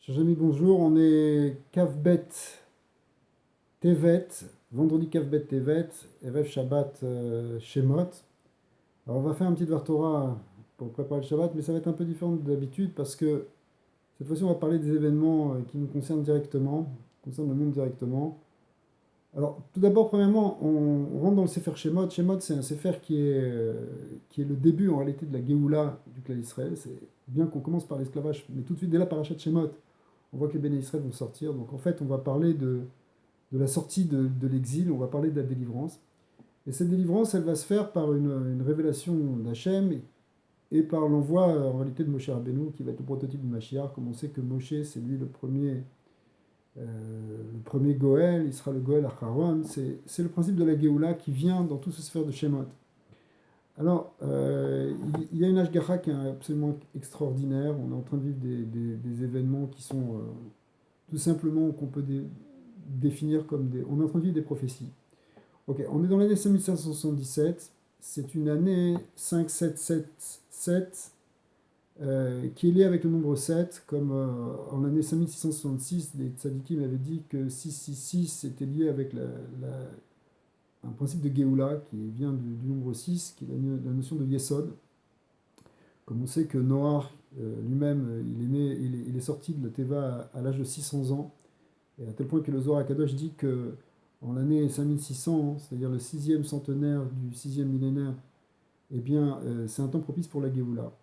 Chers amis, bonjour. On est Kavbet Tevet, vendredi Kavbet Tevet, Erev Shabbat Shemot. Alors on va faire un petit Dvar Torah pour préparer le Shabbat, mais ça va être un peu différent d'habitude parce que cette fois-ci on va parler des événements qui nous concernent directement, qui concernent le monde directement. Alors tout d'abord, premièrement, on rentre dans le Sefer Shemot. Shemot, c'est un Sefer qui est le début en réalité de la Géoula du clan Israël. C'est bien qu'on commence par l'esclavage, mais tout de suite dès la parachat Shemot, on voit que les Béné Israël vont sortir. Donc en fait, on va parler de la sortie de l'exil, on va parler de la délivrance. Et cette délivrance, elle va se faire par une révélation d'Hachem et par l'envoi en réalité de Moshe Rabbeinu, qui va être le prototype de Mashiach. Comme on sait que Moshe, c'est lui le premier Goël, il sera le Goël Acharon. C'est le principe de la Géoula qui vient dans tout ce sphère de Shemot. Alors, il y a une Ashgacha qui est absolument extraordinaire. On est en train de vivre des événements qui sont tout simplement qu'on peut définir comme des... On est en train de vivre des prophéties. Ok, on est dans l'année 5577. C'est une année 5777 qui est liée avec le nombre 7, comme en l'année 5666, les tzadikim avaient dit que 666 était lié avec un principe de Géoula qui vient du nombre 6, qui est la notion de Yesod. Comme on sait que Noach lui-même, il est sorti de la Teva à l'âge de 600 ans, et à tel point que le Zohar HaKadosh dit que en l'année 5600, c'est-à-dire le sixième centenaire du sixième millénaire, eh bien, c'est un temps propice pour la Géoula.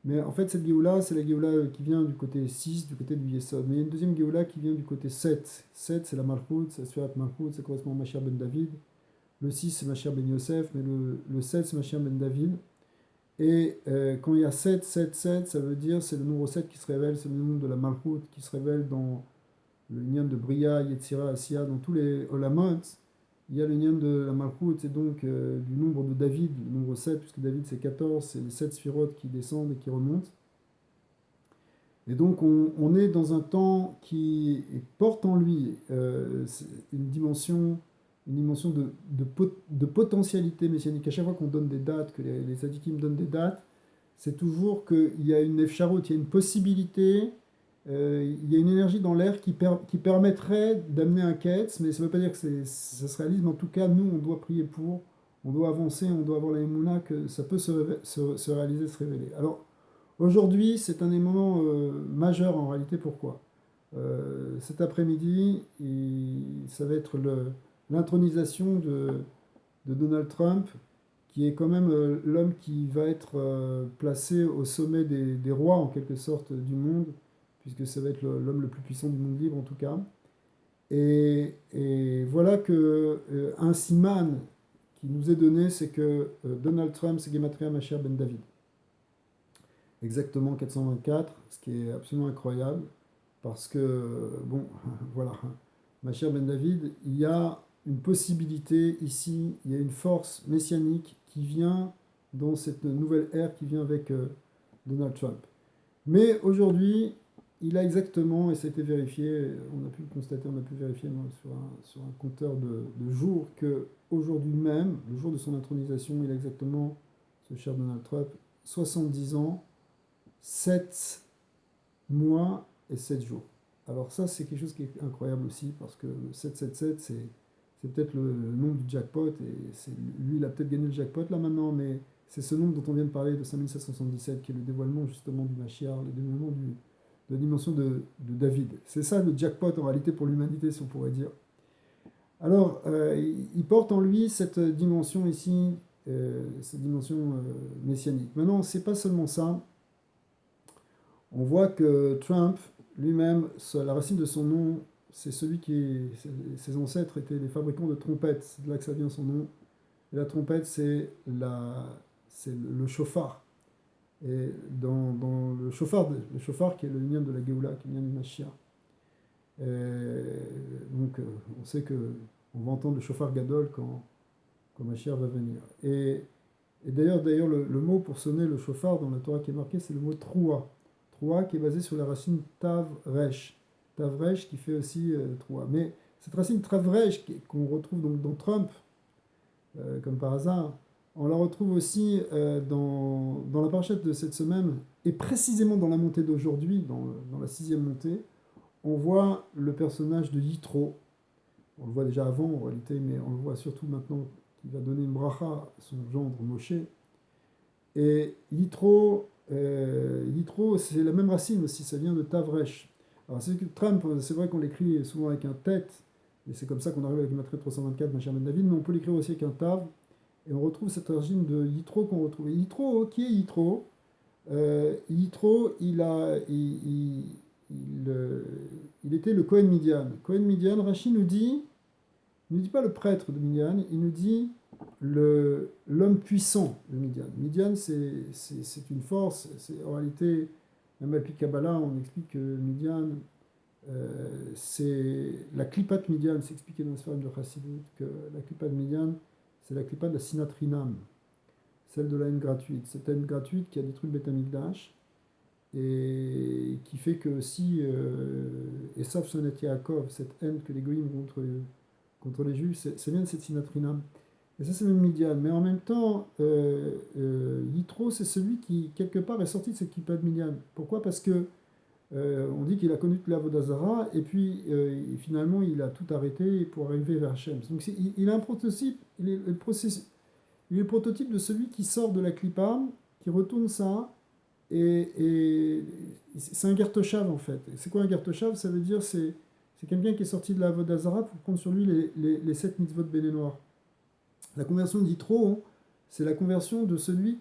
Mais en fait, cette Géoula, c'est la Géoula qui vient du côté 6, du côté du Yesod. Mais il y a une deuxième Géoula qui vient du côté 7. 7, c'est la Malchut, c'est la Sfirat Malchut, ça correspond à Mashiach ben David. Le 6, c'est Mashiach ben Yosef, mais le 7, c'est Mashiach ben David. Et quand il y a 7, 7, 7, ça veut dire c'est le nombre 7 qui se révèle, c'est le nombre de la Malchut qui se révèle dans le niam de Bria, Yetzira, Asiya, dans tous les Olamot. Il y a le niam de la Malchut, c'est donc du nombre de David, le nombre 7, puisque David c'est 14, c'est les 7 sphirotes qui descendent et qui remontent. Et donc on est dans un temps qui porte en lui une dimension de potentialité messianique. À chaque fois qu'on donne des dates, que les tzadikim donnent des dates, c'est toujours qu'il y a une efsharut, il y a une possibilité, il y a une énergie dans l'air qui permettrait d'amener un ketz, mais ça ne veut pas dire que ça se réalise, mais en tout cas, nous, on doit prier pour, on doit avancer, on doit avoir la émouna que ça peut se réaliser, se révéler. Alors, aujourd'hui, c'est un des moments majeurs en réalité. Pourquoi? Cet après-midi, ça va être l'intronisation de Donald Trump, qui est quand même l'homme qui va être placé au sommet des rois, en quelque sorte, du monde, puisque ça va être l'homme le plus puissant du monde libre, en tout cas. Et voilà que un siman qui nous est donné, c'est que Donald Trump, c'est Gematria Mashiach ben David. Exactement 424, ce qui est absolument incroyable, parce que, bon, voilà, Mashiach ben David, il y a une possibilité ici, il y a une force messianique qui vient dans cette nouvelle ère qui vient avec Donald Trump. Mais aujourd'hui, il a exactement, et ça a été vérifié, on a pu le constater, on a pu vérifier sur un compteur de jours, que aujourd'hui même, le jour de son intronisation, il a exactement, ce cher Donald Trump, 70 ans, 7 mois et 7 jours. Alors ça, c'est quelque chose qui est incroyable aussi, parce que le 777, c'est peut-être le nombre du jackpot, et lui, il a peut-être gagné le jackpot là maintenant, mais c'est ce nombre dont on vient de parler, de 5777, qui est le dévoilement justement du Mashiach, le dévoilement de la dimension de David. C'est ça le jackpot en réalité pour l'humanité, si on pourrait dire. Alors, il porte en lui cette dimension ici, cette dimension messianique. Maintenant, c'est pas seulement ça. On voit que Trump lui-même, la racine de son nom, c'est celui ses ancêtres étaient les fabricants de trompettes, c'est de là que ça vient son nom. Et la trompette, c'est le chauffard. Et dans le chauffard qui est le lien de la Géoula, qui vient du Mashiach. Donc on sait que on va entendre le chauffard Gadol quand Mashiach va venir. Et d'ailleurs, le mot pour sonner le chauffard dans la Torah qui est marqué, c'est le mot troua. Troua qui est basé sur la racine tav resh. Tav resh qui fait aussi troua. Mais cette racine tav resh qu'on retrouve donc dans Trump, comme par hasard, on la retrouve aussi dans la parachute de cette semaine, et précisément dans la montée d'aujourd'hui, dans la sixième montée. on voit le personnage de Yitro. On le voit déjà avant en réalité, mais on le voit surtout maintenant qu'il va donner une bracha à son gendre Moshe. Et Yitro, c'est la même racine aussi, ça vient de Tavresh. Alors c'est que Trump, c'est vrai qu'on l'écrit souvent avec un tête, et c'est comme ça qu'on arrive avec Matré 324, Machar Ben David, mais on peut l'écrire aussi avec un Tav, et on retrouve cette racine de Yitro qu'on retrouve. Et Yitro, qui est Yitro? Yitro, il était le Cohen Midian. Cohen Midian, Rashi il ne nous dit pas le prêtre de Midian, il nous dit l'homme puissant de Midian. Midian, c'est une force. En réalité, même avec Kabbalah, on explique que Midian, c'est la Klipat Midian. C'est expliqué dans le Sfarim de Chassidut que la Klipat Midian, c'est la Klipat de la Sinatrinam, celle de la haine gratuite. Cette haine gratuite qui a détruit le Beth Amikdash et qui fait que si Esav Sonat Yaakov, cette haine que les Goïms contre les Juifs, c'est bien de cette Sinatrinam. Et ça, c'est même Midian. Mais en même temps, Yitro, c'est celui qui, quelque part, est sorti de cette kippa de Midian. Pourquoi? Parce que on dit qu'il a connu toute la Vodazara, et puis finalement, il a tout arrêté pour arriver vers Hachem. Donc, il a un prototype, il est le prototype de celui qui sort de la Klippa, qui retourne ça, et c'est un Gertoshav, en fait. C'est quoi un Gertoshav? Ça veut dire c'est quelqu'un qui est sorti de la Vodazara pour prendre sur lui les 7 mitzvot béné noirs. La conversion d'Yitro, c'est la conversion de celui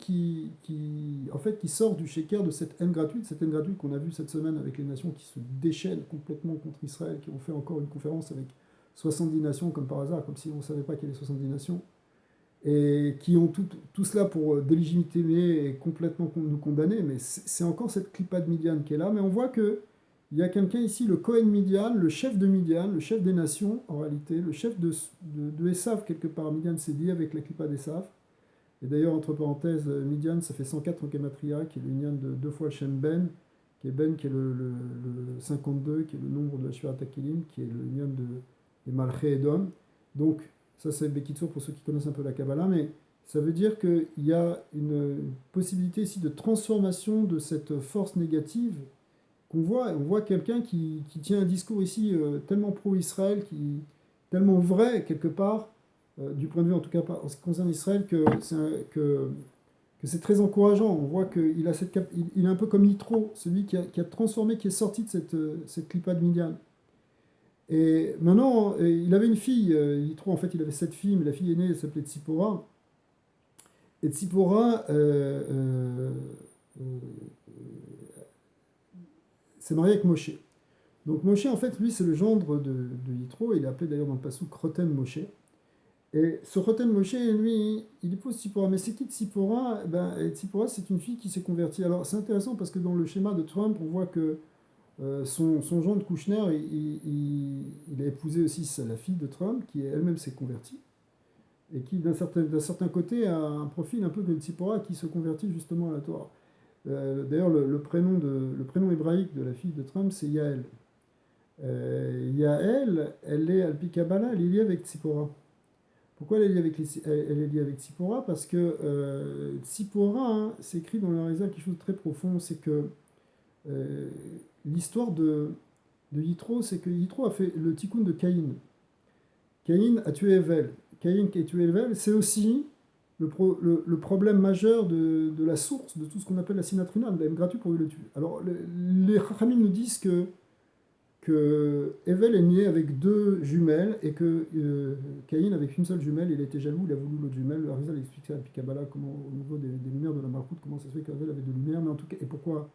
en fait, qui sort du sheker de cette haine gratuite qu'on a vue cette semaine avec les nations qui se déchaînent complètement contre Israël, qui ont fait encore une conférence avec 70 nations, comme par hasard, comme si on ne savait pas qu'il y avait 70 nations, et qui ont tout cela pour délégitimer et complètement nous condamner. Mais c'est encore cette clipa de Midian qui est là, mais on voit que il y a quelqu'un ici, le Cohen Midian, le chef de Midian, le chef des nations, en réalité, le chef de Esav, quelque part. Midian, c'est lié avec la clipa d'Esav. Et d'ailleurs, entre parenthèses, Midian, ça fait 104 en Gematria, qui est l'union de deux fois Shem Ben, qui est Ben, qui est le 52, qui est le nombre de Ashura Takilim, qui est l'union des Malché Edom. Donc, ça c'est Bekitsour pour ceux qui connaissent un peu la Kabbalah, mais ça veut dire qu'il y a une possibilité ici de transformation de cette force négative qu'on voit. On voit quelqu'un qui tient un discours ici tellement pro-Israël, tellement vrai quelque part, du point de vue en tout cas en ce qui concerne Israël, que c'est très encourageant. On voit qu'il a il est un peu comme Yitro, celui qui a transformé, qui est sorti de cette clipa de Midian. Et maintenant, il avait une fille, Yitro en fait il avait 7 filles, mais la fille aînée elle s'appelait Tzipora. Et Tzipora s'est mariée avec Moshe. Donc Moshe, en fait, lui, c'est le gendre de Yitro. Il est appelé d'ailleurs dans le passage Rotem Moshe. Et ce Rotem Moshe, lui, il épouse Tzipora. Mais c'est qui Tzipora? Tzipora, c'est une fille qui s'est convertie. Alors, c'est intéressant parce que dans le schéma de Trump, on voit que son gendre Kouchner, il a épousé aussi la fille de Trump, qui elle-même s'est convertie. Et qui, d'un certain côté, a un profil un peu comme Tzipora qui se convertit justement à la Torah. D'ailleurs, le prénom hébraïque de la fille de Trump, c'est Yael. Yael, elle est Alpi Kabbalah, elle est liée avec Tzipora. Pourquoi elle est liée avec Tzipora? Parce que Tzipora, hein, c'est écrit dans le Harizal quelque chose de très profond, c'est que l'histoire de Yitro, c'est que Yitro a fait le tikkun de Caïn. Caïn a tué Evel. Caïn qui a tué Evel, c'est aussi le problème majeur de la source de tout ce qu'on appelle la sinatrina, de la haine gratuite pour le tuer. Alors, les Chachamim nous disent que Evel est né avec 2 jumelles et que Caïn avec une seule jumelle, il a été jaloux, il a voulu l'autre jumelle. Le Harizal explique ça à Kabbalah, comment au niveau des lumières de la Malchoute, comment ça se fait qu'Evel avait 2 lumières, mais en tout cas, et pourquoi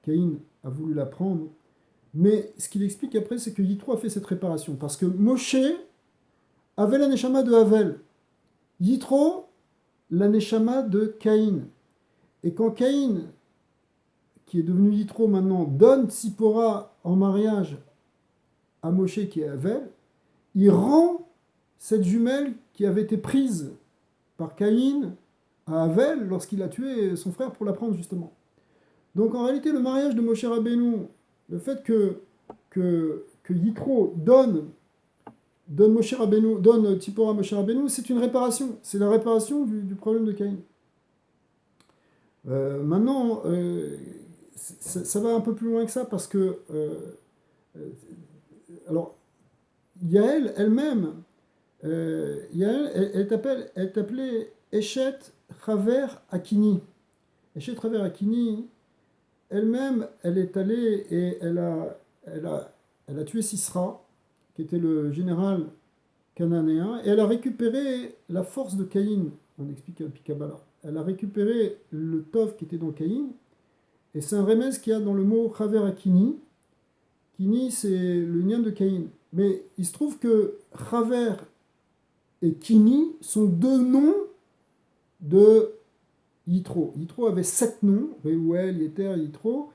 Caïn a voulu la prendre. Mais ce qu'il explique après, c'est que Yitro a fait cette réparation, parce que Moshe avait la neshama de Havel, Yitro la neshama de Caïn. Et quand Caïn, qui est devenu Yitro maintenant, donne Tzipora en mariage à Moshe qui est Havel, il rend cette jumelle qui avait été prise par Caïn à Havel lorsqu'il a tué son frère pour la prendre justement. Donc en réalité, le mariage de Moshe Rabbeinu, le fait que Yitro donne Tzipora à Moshe Rabbeinu, c'est une réparation. C'est la réparation du problème de Caïn. Maintenant, ça va un peu plus loin que ça parce que alors, Yaël elle-même, Yaël, elle est appelée Eshet Chaver Akini. Eshet Chaver Akini, elle-même, elle est allée et elle a tué Sisra, qui était le général cananéen, et elle a récupéré la force de Caïn. On explique à Kabbalah. Elle a récupéré le Tov qui était dans Caïn, et c'est un remèze qu'il y a dans le mot Chaver Akini. Kini, c'est le lien de Caïn. Mais il se trouve que Chaver et Kini sont deux noms de Yitro. Yitro avait 7 noms, Reuel, Yeter, Yitro.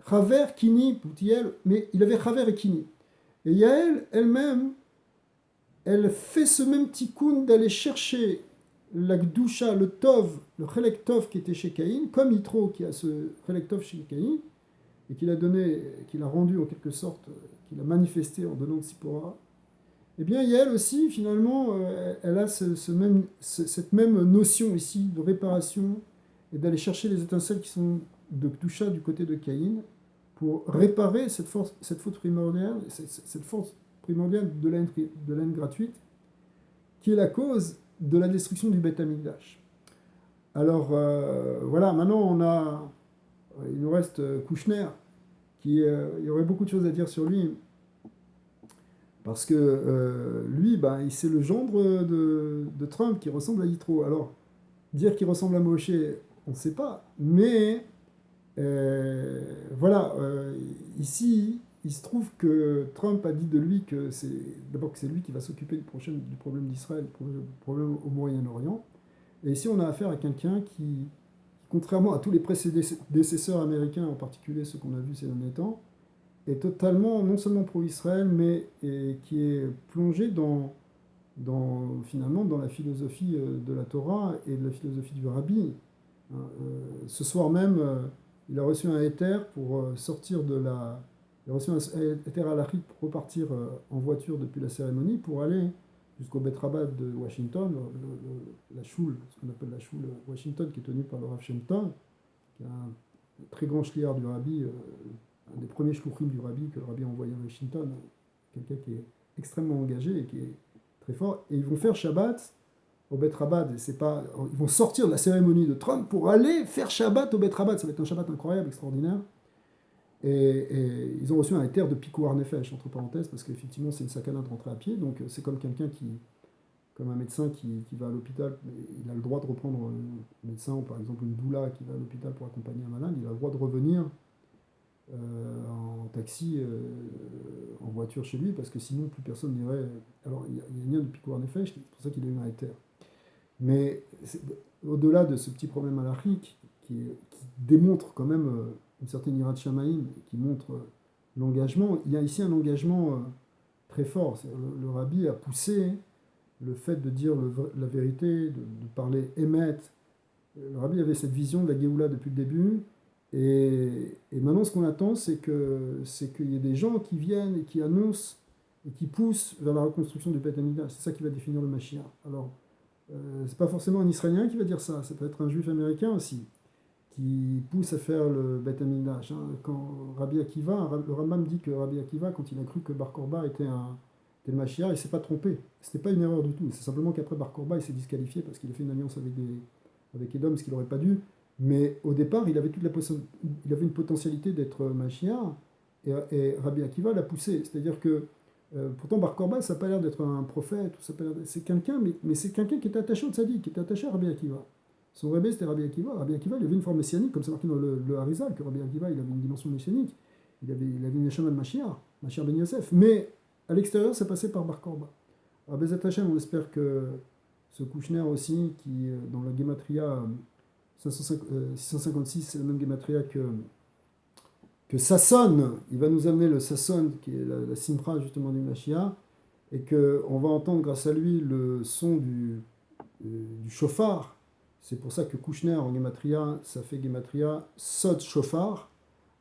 Chaver, Kini, Poutiel, mais il avait Chaver et Kini. Et Yaël, elle-même, elle fait ce même tikkun d'aller chercher la Gdusha, le Tov, le Chelek Tov qui était chez Caïn, comme Yitro qui a ce Chelek Tov chez Caïn, et qu'il a donné, qu'il a rendu en quelque sorte, qu'il a manifesté en donnant de Sipora. Eh bien, Yael aussi, finalement, elle a cette même notion ici de réparation et d'aller chercher les étincelles qui sont de Kdusha du côté de Caïn pour réparer cette faute primordiale, cette force primordiale de la haine gratuite qui est la cause de la destruction du Beth Amikdash. Alors, voilà, maintenant il nous reste Kouchner, il y aurait beaucoup de choses à dire sur lui, parce que lui, c'est le gendre de Trump qui ressemble à Yitro. Alors, dire qu'il ressemble à Moshe, on ne sait pas, mais voilà, ici, il se trouve que Trump a dit de lui que c'est lui qui va s'occuper du problème d'Israël, du problème au Moyen-Orient. Et ici, on a affaire à quelqu'un qui, contrairement à tous les prédécesseurs américains, en particulier ceux qu'on a vus ces derniers temps, est totalement, non seulement pro-Israël, mais qui est plongé finalement dans la philosophie de la Torah et de la philosophie du Rabbi. Ce soir même, il a reçu un éther pour sortir de la... Il a reçu un éther halachique pour repartir en voiture depuis la cérémonie pour aller jusqu'au Bet Rabbah de Washington, la choule, ce qu'on appelle la choule Washington, qui est tenue par le Rav Shem Tov, qui est un très grand shliach du Rabbi, un des premiers shluchim du Rabbi que le Rabbi a envoyé à Washington, quelqu'un qui est extrêmement engagé et qui est très fort. Et ils vont faire Shabbat au Bet Rabbah, et c'est pas, ils vont sortir de la cérémonie de Trump pour aller faire Shabbat au Bet Rabbah. Ça va être un Shabbat incroyable, extraordinaire. Et ils ont reçu un éther de Pikuar Nefesh, entre parenthèses, parce qu'effectivement c'est une sakana de rentrer à pied, donc c'est comme quelqu'un comme un médecin qui va à l'hôpital, il a le droit de reprendre un médecin, ou par exemple une doula qui va à l'hôpital pour accompagner un malade, il a le droit de revenir en taxi, en voiture chez lui, parce que sinon plus personne n'irait. Alors il y a un lien de Pikuar Nefesh, c'est pour ça qu'il a eu un éther. Mais au-delà de ce petit problème halachique, qui démontre quand même une certaine hirat shamaïm, qui montre l'engagement, il y a ici un engagement très fort. Le rabbi a poussé le fait de dire la vérité, de parler émet. Le rabbi avait cette vision de la Géoula depuis le début, et maintenant ce qu'on attend, c'est qu'il y ait des gens qui viennent et qui annoncent et qui poussent vers la reconstruction du Beth Amikdash. C'est ça qui va définir le Mashiach. Alors, c'est pas forcément un Israélien qui va dire ça, ça peut être un juif américain aussi, qui pousse à faire le Beth Amikdash. Quand Rabbi Akiva, le Rambam dit que Rabbi Akiva, quand il a cru que Bar Korba était le Mashiach, il s'est pas trompé. C'était pas une erreur du tout. C'est simplement qu'après Bar Korba, il s'est disqualifié parce qu'il a fait une alliance avec Edom, ce qu'il n'aurait pas dû. Mais au départ, il avait une potentialité d'être Mashiach, et Rabbi Akiva l'a poussé. C'est-à-dire que pourtant, Bar Korba, ça n'a pas l'air d'être un prophète, c'est quelqu'un, mais c'est quelqu'un qui était attaché au tzaddik, qui était attaché à Rabbi Akiva. Son Rebbe, c'était Rabbi Akiva. Rabbi Akiva, il avait une forme messianique, comme c'est marqué dans le Harizal, que Rabbi Akiva, il avait une dimension messianique. Il avait une neshama de Mashiach Ben Yosef. Mais à l'extérieur, ça passait par Bar Korba. Alors, Bezat Hashem, on espère que ce Kouchner aussi, qui, dans la Gematria 656, c'est la même Gematria que Sasson, il va nous amener le Sasson, qui est la Simcha justement du Mashiach, et qu'on va entendre grâce à lui le son du chauffard. C'est pour ça que Kouchner en Gematria, ça fait Gematria Sod Shofar.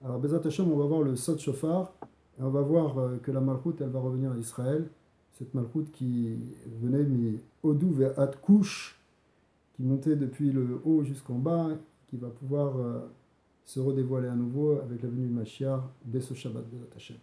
Alors Bezat Hashem, on va voir le Sod Shofar, et on va voir que la Malchut, elle va revenir à Israël. Cette Malchut qui venait de Odou vers Ad Kush, qui montait depuis le haut jusqu'en bas, qui va pouvoir se redévoiler à nouveau avec la venue de Mashiach dès ce Shabbat Bezat Hashem.